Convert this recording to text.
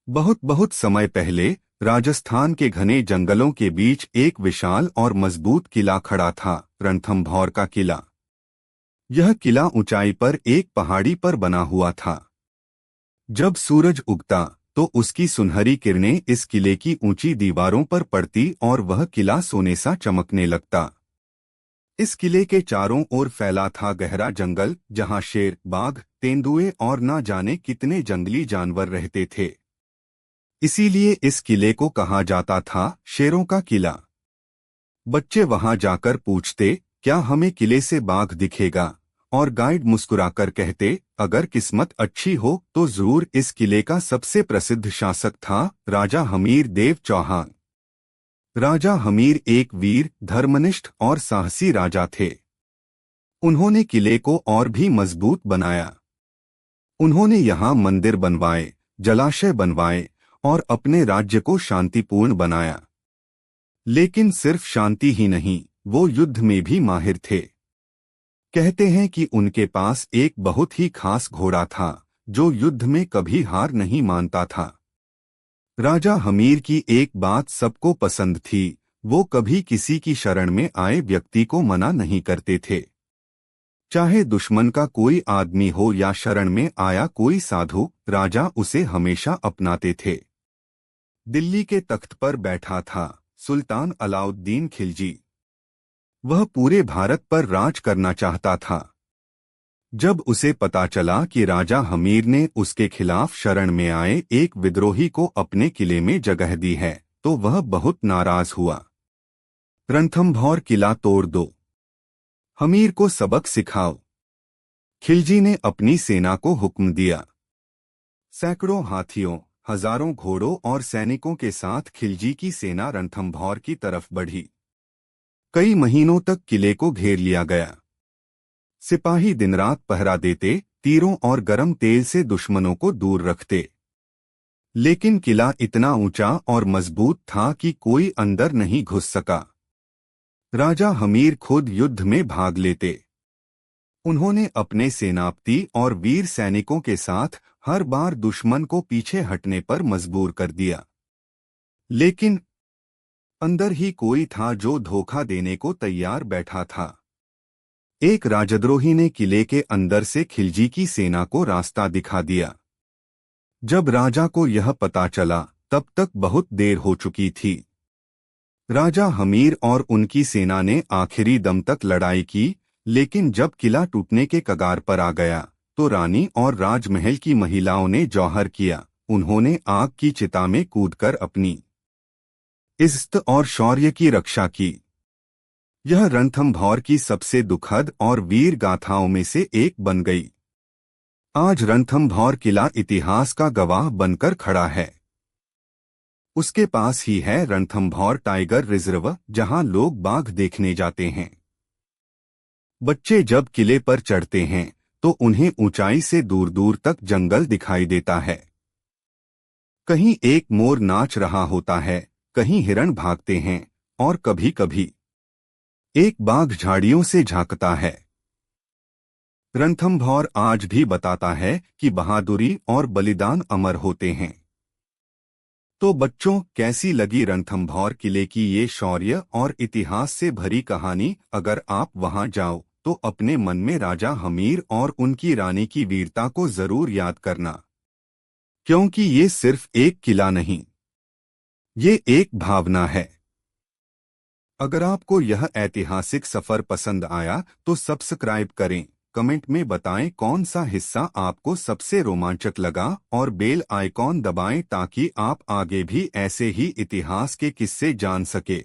बहुत बहुत समय पहले राजस्थान के घने जंगलों के बीच एक विशाल और मजबूत किला खड़ा था, रणथंभौर का किला। यह किला ऊंचाई पर एक पहाड़ी पर बना हुआ था। जब सूरज उगता तो उसकी सुनहरी किरणें इस किले की ऊंची दीवारों पर पड़ती और वह किला सोने सा चमकने लगता। इस किले के चारों ओर फैला था गहरा जंगल, जहां शेर, बाघ, तेंदुए और न जाने कितने जंगली जानवर रहते थे। इसीलिए इस किले को कहा जाता था शेरों का किला। बच्चे वहां जाकर पूछते, क्या हमें किले से बाघ दिखेगा? और गाइड मुस्कुराकर कहते, अगर किस्मत अच्छी हो तो जरूर। इस किले का सबसे प्रसिद्ध शासक था राजा हमीर देव चौहान। राजा हमीर एक वीर, धर्मनिष्ठ और साहसी राजा थे। उन्होंने किले को और भी मजबूत बनाया। उन्होंने यहाँ मंदिर बनवाए, जलाशय बनवाए और अपने राज्य को शांतिपूर्ण बनाया। लेकिन सिर्फ शांति ही नहीं, वो युद्ध में भी माहिर थे। कहते हैं कि उनके पास एक बहुत ही खास घोड़ा था, जो युद्ध में कभी हार नहीं मानता था। राजा हमीर की एक बात सबको पसंद थी, वो कभी किसी की शरण में आए व्यक्ति को मना नहीं करते थे। चाहे दुश्मन का कोई आदमी हो या शरण में आया कोई साधु, राजा उसे हमेशा अपनाते थे। दिल्ली के तख्त पर बैठा था सुल्तान अलाउद्दीन खिलजी। वह पूरे भारत पर राज करना चाहता था। जब उसे पता चला कि राजा हमीर ने उसके खिलाफ शरण में आए एक विद्रोही को अपने किले में जगह दी है, तो वह बहुत नाराज हुआ। रणथंभौर किला तोड़ दो, हमीर को सबक सिखाओ, खिलजी ने अपनी सेना को हुक्म दिया। सैकड़ों हाथियों, हजारों घोड़ों और सैनिकों के साथ खिलजी की सेना रणथंभौर की तरफ बढ़ी। कई महीनों तक किले को घेर लिया गया। सिपाही दिन रात पहरा देते, तीरों और गर्म तेल से दुश्मनों को दूर रखते। लेकिन किला इतना ऊंचा और मजबूत था कि कोई अंदर नहीं घुस सका। राजा हमीर खुद युद्ध में भाग लेते। उन्होंने अपने सेनापति और वीर सैनिकों के साथ हर बार दुश्मन को पीछे हटने पर मजबूर कर दिया। लेकिन अंदर ही कोई था जो धोखा देने को तैयार बैठा था। एक राजद्रोही ने किले के अंदर से खिलजी की सेना को रास्ता दिखा दिया। जब राजा को यह पता चला, तब तक बहुत देर हो चुकी थी। राजा हमीर और उनकी सेना ने आखिरी दम तक लड़ाई की, लेकिन जब किला टूटने के कगार पर आ गया, तो रानी और राजमहल की महिलाओं ने जौहर किया। उन्होंने आग की चिता में कूदकर अपनी इज्जत और शौर्य की रक्षा की। यह रणथंभौर की सबसे दुखद और वीर गाथाओं में से एक बन गई। आज रणथंभौर किला इतिहास का गवाह बनकर खड़ा है। उसके पास ही है रणथंभौर टाइगर रिजर्व, जहां लोग बाघ देखने जाते हैं। बच्चे जब किले पर चढ़ते हैं तो उन्हें ऊंचाई से दूर दूर तक जंगल दिखाई देता है। कहीं एक मोर नाच रहा होता है, कहीं हिरण भागते हैं और कभी कभी एक बाघ झाड़ियों से झांकता है। रणथंभौर आज भी बताता है कि बहादुरी और बलिदान अमर होते हैं। तो बच्चों, कैसी लगी रणथंभौर किले की ये शौर्य और इतिहास से भरी कहानी? अगर आप वहां जाओ तो अपने मन में राजा हमीर और उनकी रानी की वीरता को जरूर याद करना, क्योंकि ये सिर्फ एक किला नहीं, ये एक भावना है। अगर आपको यह ऐतिहासिक सफर पसंद आया तो सब्सक्राइब करें, कमेंट में बताएं कौन सा हिस्सा आपको सबसे रोमांचक लगा और बेल आइकॉन दबाएं ताकि आप आगे भी ऐसे ही इतिहास के किस्से जान सके।